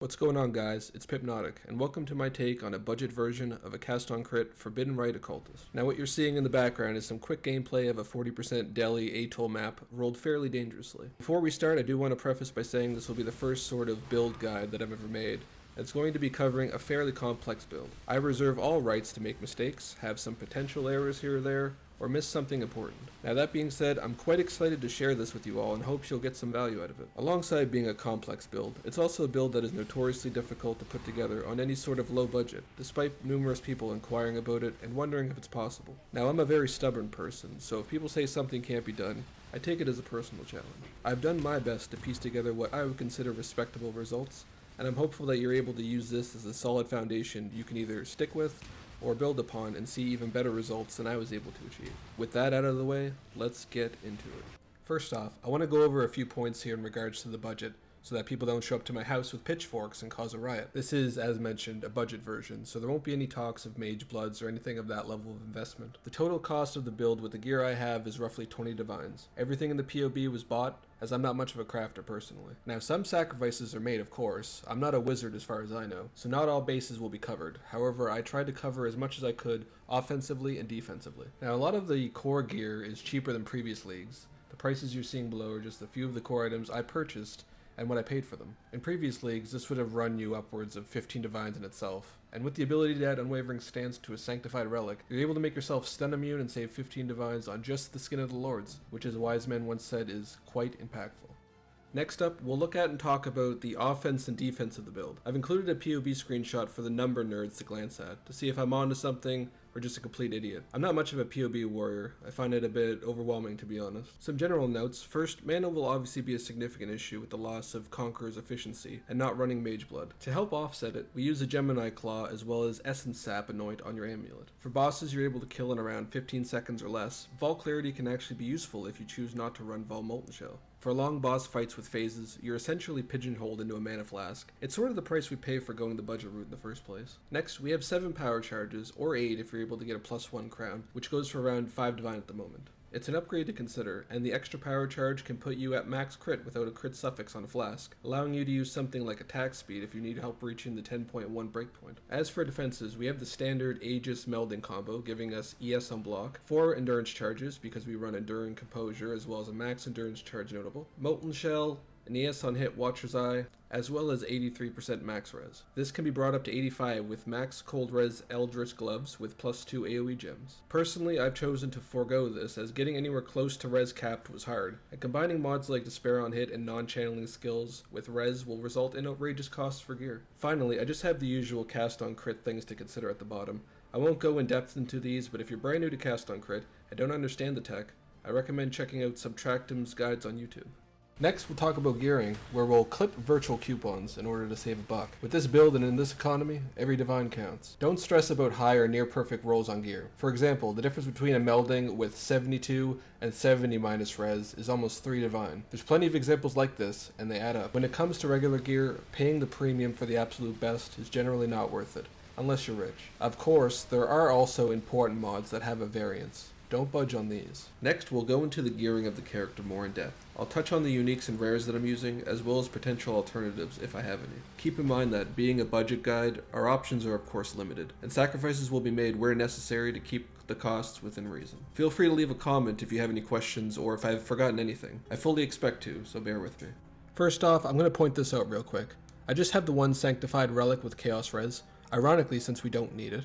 What's going on, guys? It's Pipnotic, and welcome to my take on a budget version of a cast-on crit Forbidden Rite Occultist. Now what you're seeing in the background is some quick gameplay of a 40% Delhi atoll map rolled fairly dangerously. Before we start, I do want to preface by saying this will be the first sort of build guide that I've ever made. It's going to be covering a fairly complex build. I reserve all rights to make mistakes, have some potential errors here or there, or miss something important. Now that being said, I'm quite excited to share this with you all and hope you'll get some value out of it. Alongside being a complex build, it's also a build that is notoriously difficult to put together on any sort of low budget, despite numerous people inquiring about it and wondering if it's possible. Now I'm a very stubborn person, so if people say something can't be done, I take it as a personal challenge. I've done my best to piece together what I would consider respectable results, and I'm hopeful that you're able to use this as a solid foundation you can either stick with or build upon and see even better results than I was able to achieve. With that out of the way, let's get into it. First off, I want to go over a few points here in regards to the budget, so that people don't show up to my house with pitchforks and cause a riot. This is, as mentioned, a budget version, so there won't be any talks of mage bloods or anything of that level of investment. The total cost of the build with the gear I have is roughly 20 divines. Everything in the POB was bought, as I'm not much of a crafter personally. Now, some sacrifices are made, of course. I'm not a wizard as far as I know, so not all bases will be covered. However, I tried to cover as much as I could offensively and defensively. Now, a lot of the core gear is cheaper than previous leagues. The prices you're seeing below are just a few of the core items I purchased and what I paid for them. In previous leagues, this would have run you upwards of 15 divines in itself, and with the ability to add Unwavering Stance to a Sanctified Relic, you're able to make yourself stun immune and save 15 divines on just the skin of the lords, which as a wise man once said is quite impactful. Next up, we'll look at and talk about the offense and defense of the build. I've included a POB screenshot for the number nerds to glance at, to see if I'm onto something or just a complete idiot. I'm not much of a POB warrior. I find it a bit overwhelming, to be honest. Some general notes. First, mana will obviously be a significant issue with the loss of Conqueror's efficiency and not running Mage Blood. To help offset it, we use a Gemini Claw as well as Essence Sap Anoint on your amulet. For bosses you're able to kill in around 15 seconds or less, Vol Clarity can actually be useful if you choose not to run Vol Molten Shell. For long boss fights with phases, you're essentially pigeonholed into a mana flask. It's sort of the price we pay for going the budget route in the first place. Next, we have 7 power charges, or 8 if you're able to get a +1 crown, which goes for around 5 divine at the moment. It's an upgrade to consider, and the extra power charge can put you at max crit without a crit suffix on a flask, allowing you to use something like attack speed if you need help reaching the 10.1 breakpoint. As for defenses, we have the standard Aegis melding combo, giving us ES on block, 4 endurance charges because we run Enduring Composure as well as a max endurance charge notable, Molten Shell, an ES on hit Watcher's Eye, as well as 83% max res. This can be brought up to 85 with max cold res Eldritch Gloves with +2 AoE gems. Personally, I've chosen to forego this as getting anywhere close to res capped was hard, and combining mods like Despair on hit and non-channeling skills with res will result in outrageous costs for gear. Finally, I just have the usual cast on crit things to consider at the bottom. I won't go in depth into these, but if you're brand new to cast on crit and don't understand the tech, I recommend checking out Subtractum's guides on YouTube. Next, we'll talk about gearing, where we'll clip virtual coupons in order to save a buck. With this build and in this economy, every divine counts. Don't stress about high or near perfect rolls on gear. For example, the difference between a melding with 72 and 70 minus res is almost 3 divine. There's plenty of examples like this, and they add up. When it comes to regular gear, paying the premium for the absolute best is generally not worth it, unless you're rich. Of course, there are also important mods that have a variance. Don't budge on these. Next, we'll go into the gearing of the character more in depth. I'll touch on the uniques and rares that I'm using, as well as potential alternatives if I have any. Keep in mind that, being a budget guide, our options are of course limited, and sacrifices will be made where necessary to keep the costs within reason. Feel free to leave a comment if you have any questions or if I've forgotten anything. I fully expect to, so bear with me. First off, I'm going to point this out real quick. I just have the one Sanctified Relic with Chaos Res, ironically since we don't need it,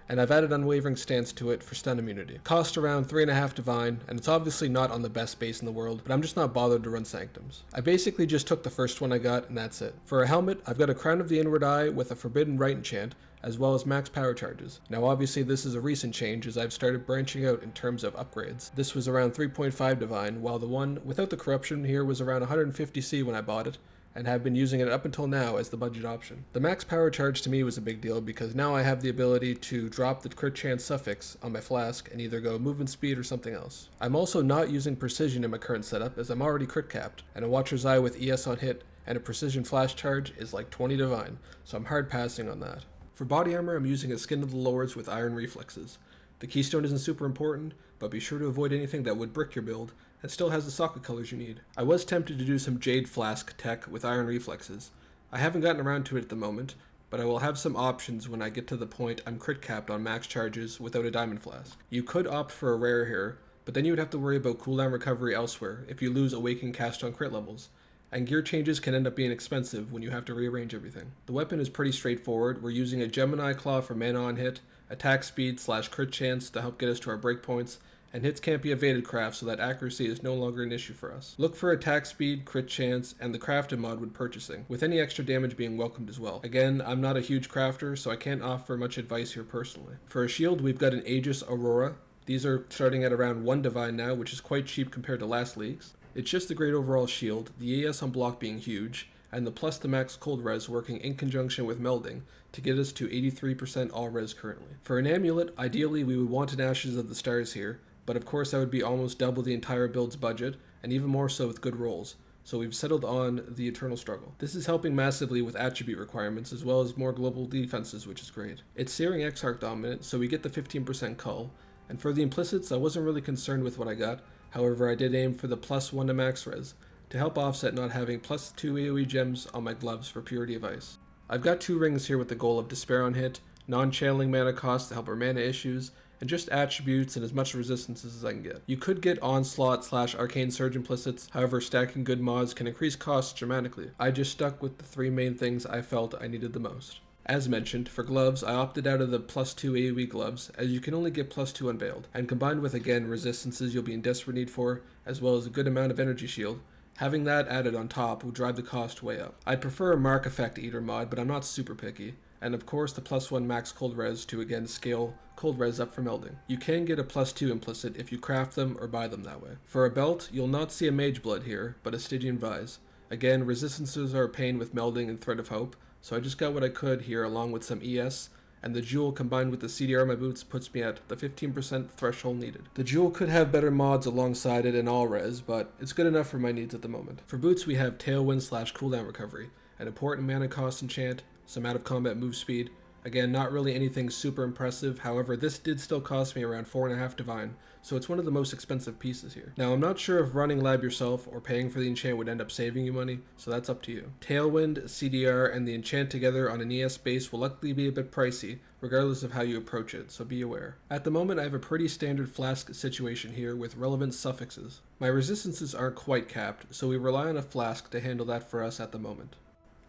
and I've added Unwavering Stance to it for stun immunity. Cost around 3.5 divine, and it's obviously not on the best base in the world, but I'm just not bothered to run Sanctums. I basically just took the first one I got, and that's it. For a helmet, I've got a Crown of the Inward Eye with a Forbidden Rite enchant, as well as max power charges. Now obviously this is a recent change as I've started branching out in terms of upgrades. This was around 3.5 divine, while the one without the corruption here was around 150C when I bought it, and have been using it up until now as the budget option. The max power charge to me was a big deal because now I have the ability to drop the crit chance suffix on my flask and either go movement speed or something else. I'm also not using precision in my current setup as I'm already crit capped, and a Watcher's Eye with ES on hit and a precision flash charge is like 20 divine, so I'm hard passing on that. For body armor, I'm using a Skin of the Lords with Iron Reflexes. The keystone isn't super important, but be sure to avoid anything that would brick your build, and still has the socket colors you need. I was tempted to do some Jade Flask tech with Iron Reflexes, I haven't gotten around to it at the moment, but I will have some options when I get to the point I'm crit capped on max charges without a diamond flask. You could opt for a rare here, but then you would have to worry about cooldown recovery elsewhere if you lose awakened cast on crit levels, and gear changes can end up being expensive when you have to rearrange everything. The weapon is pretty straightforward. We're using a Gemini Claw for mana on hit, attack speed / crit chance to help get us to our breakpoints, and hits can't be evaded craft so that accuracy is no longer an issue for us. Look for attack speed, crit chance, and the crafted mod when purchasing, with any extra damage being welcomed as well. Again, I'm not a huge crafter, so I can't offer much advice here personally. For a shield, we've got an Aegis Aurora. These are starting at around 1 divine now, which is quite cheap compared to last leagues. It's just a great overall shield, the AS on block being huge, and the plus to max cold res working in conjunction with melding to get us to 83% all res currently. For an amulet, ideally we would want an Ashes of the Stars here, but of course that would be almost double the entire build's budget, and even more so with good rolls, so we've settled on the Eternal Struggle. This is helping massively with attribute requirements as well as more global defenses, which is great. It's Searing Exarch dominant, so we get the 15% cull, and for the implicits I wasn't really concerned with what I got. However, I did aim for the +1 to max res, to help offset not having +2 AoE gems on my gloves for Purity of Ice. I've got 2 rings here with the goal of Despair on hit, non-channeling mana cost to help our mana issues, and just attributes and as much resistance as I can get. You could get Onslaught / Arcane Surge implicits, however stacking good mods can increase costs dramatically. I just stuck with the 3 main things I felt I needed the most. As mentioned, for gloves, I opted out of the +2 AoE gloves, as you can only get +2 unveiled, and combined with again resistances you'll be in desperate need for, as well as a good amount of energy shield, having that added on top will drive the cost way up. I'd prefer a Mark Effect Eater mod, but I'm not super picky, and of course the +1 max cold res to again scale cold res up for melding. You can get a +2 implicit if you craft them or buy them that way. For a belt, you'll not see a Mage Blood here, but a Stygian Vise. Again, resistances are a pain with melding and Thread of Hope, so I just got what I could here along with some ES, and the jewel combined with the CDR on my boots puts me at the 15% threshold needed. The jewel could have better mods alongside it in all res, but it's good enough for my needs at the moment. For boots we have Tailwind / cooldown recovery, an important mana cost enchant, some out of combat move speed. Again, not really anything super impressive, however this did still cost me around 4.5 divine, so it's one of the most expensive pieces here. Now I'm not sure if running lab yourself or paying for the enchant would end up saving you money, so that's up to you. Tailwind, CDR, and the enchant together on an ES base will likely be a bit pricey, regardless of how you approach it, so be aware. At the moment I have a pretty standard flask situation here with relevant suffixes. My resistances aren't quite capped, so we rely on a flask to handle that for us at the moment.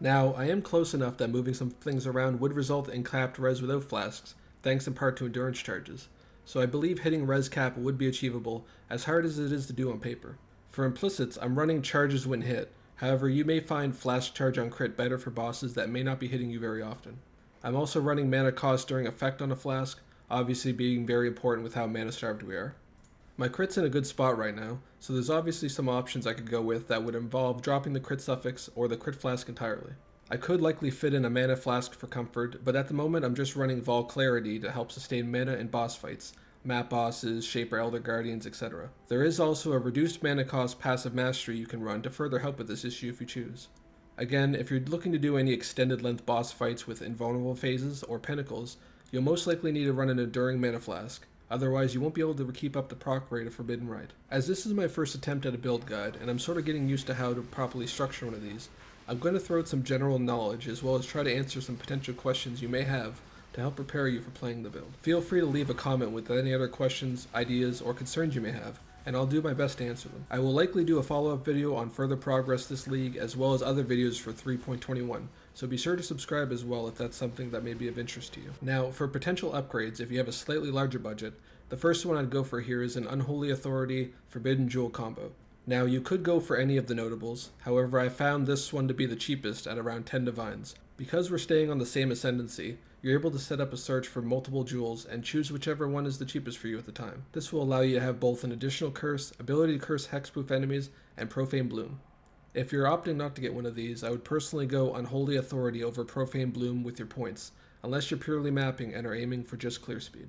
Now, I am close enough that moving some things around would result in capped res without flasks, thanks in part to endurance charges, so I believe hitting res cap would be achievable, as hard as it is to do on paper. For implicits, I'm running charges when hit, however you may find flask charge on crit better for bosses that may not be hitting you very often. I'm also running mana cost during effect on a flask, obviously being very important with how mana starved we are. My crit's in a good spot right now, so there's obviously some options I could go with that would involve dropping the crit suffix or the crit flask entirely. I could likely fit in a mana flask for comfort, but at the moment I'm just running Vol Clarity to help sustain mana in boss fights, map bosses, Shaper Elder Guardians, etc. There is also a reduced mana cost passive mastery you can run to further help with this issue if you choose. Again, if you're looking to do any extended length boss fights with invulnerable phases or pinnacles, you'll most likely need to run an enduring mana flask. Otherwise, you won't be able to keep up the proc rate of Forbidden Rite. As this is my first attempt at a build guide, and I'm sort of getting used to how to properly structure one of these, I'm going to throw out some general knowledge as well as try to answer some potential questions you may have to help prepare you for playing the build. Feel free to leave a comment with any other questions, ideas, or concerns you may have, and I'll do my best to answer them. I will likely do a follow-up video on further progress this league as well as other videos for 3.21, so be sure to subscribe as well if that's something that may be of interest to you. Now, for potential upgrades, if you have a slightly larger budget, the first one I'd go for here is an Unholy Authority Forbidden Jewel combo. Now, you could go for any of the notables, however I found this one to be the cheapest at around 10 divines. Because we're staying on the same ascendancy, you're able to set up a search for multiple jewels and choose whichever one is the cheapest for you at the time. This will allow you to have both an additional curse, ability to curse hexproof enemies, and Profane Bloom. If you're opting not to get one of these, I would personally go Unholy Authority over Profane Bloom with your points, unless you're purely mapping and are aiming for just clear speed.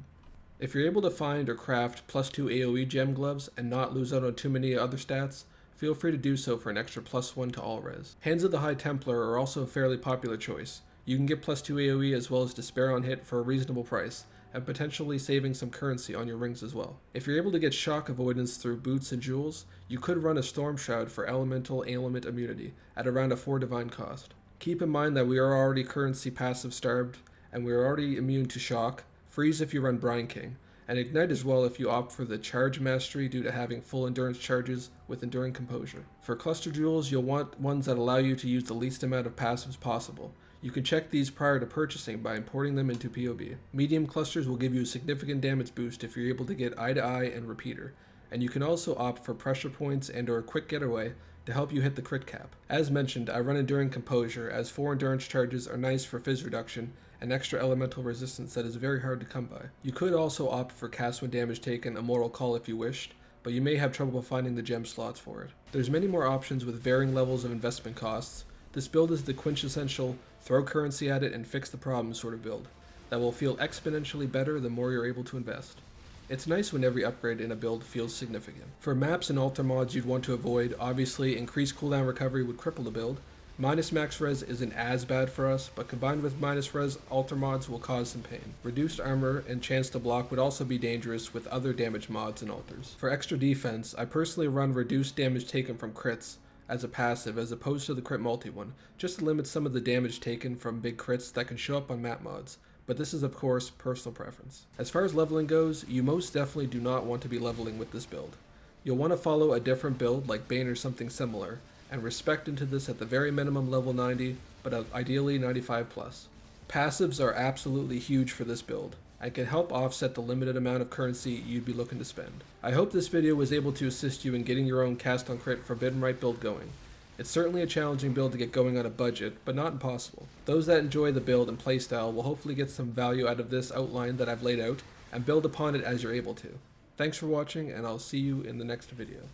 If you're able to find or craft +2 AoE gem gloves and not lose out on too many other stats, feel free to do so for an extra +1 to all res. Hands of the High Templar are also a fairly popular choice. You can get +2 AoE as well as Despair on hit for a reasonable price, and potentially saving some currency on your rings as well. If you're able to get shock avoidance through boots and jewels, you could run a Storm Shroud for elemental ailment immunity at around a 4 divine cost. Keep in mind that we are already currency passive starved, and we are already immune to shock, freeze if you run Brine King, and ignite as well if you opt for the charge mastery due to having full endurance charges with enduring composure. For cluster jewels, you'll want ones that allow you to use the least amount of passives possible. You can check these prior to purchasing by importing them into PoB. Medium clusters will give you a significant damage boost if you're able to get Eye to Eye and Repeater, and you can also opt for pressure points and or quick getaway to help you hit the crit cap. As mentioned, I run Enduring Composure as 4 endurance charges are nice for fizz reduction and extra elemental resistance that is very hard to come by. You could also opt for cast when damage taken, Immortal Call if you wished, but you may have trouble finding the gem slots for it. There's many more options with varying levels of investment costs. This build is the quintessential throw currency at it and fix the problem sort of build that will feel exponentially better the more you're able to invest. It's nice when every upgrade in a build feels significant. For maps and altar mods you'd want to avoid, obviously increased cooldown recovery would cripple the build. Minus max res isn't as bad for us, but combined with minus res, altar mods will cause some pain. Reduced armor and chance to block would also be dangerous with other damage mods and altars. For extra defense, I personally run reduced damage taken from crits as a passive as opposed to the crit multi one, just to limit some of the damage taken from big crits that can show up on map mods, but this is of course personal preference. As far as leveling goes, you most definitely do not want to be leveling with this build. You'll want to follow a different build like Bane or something similar, and respect into this at the very minimum level 90, but ideally 95 plus. Passives are absolutely huge for this build, and can help offset the limited amount of currency you'd be looking to spend. I hope this video was able to assist you in getting your own cast on crit Forbidden Rite build going. It's certainly a challenging build to get going on a budget, but not impossible. Those that enjoy the build and playstyle will hopefully get some value out of this outline that I've laid out, and build upon it as you're able to. Thanks for watching, and I'll see you in the next video.